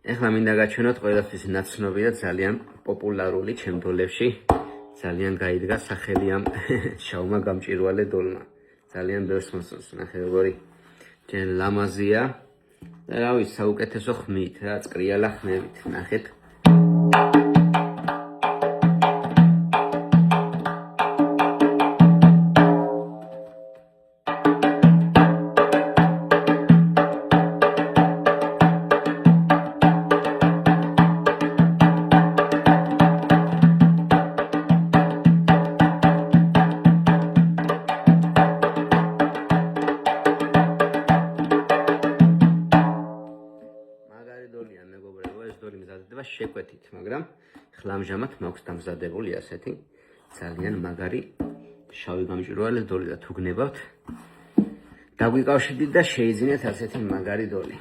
ეხლა მინდა გაჩვენოთ ყველასთვის ნაცნობი და ძალიან პოპულარული ჩემ დოლებში. ძალიან გაიდგა სახელი ამ შავმა გამჭვირვალე დოლმა. ძალიან ბევრს მოსწონს, ნახე როგორი ჯერ ლამაზია და რა ვიცი, საუკეთესო ხმით რა, წრიალა ხმებით, ნახეთ. ეს დოლი მზადდება შეკვეთით, მაგრამ ხლა ამჟამად მაქვს დამზადებული ასეთი ძალიან მაგარი შავი გამჭვირვალე დოლი და თუ გნებავთ, დაგვიკავშირდით და შეიძინეთ ასეთი მაგარი დოლი.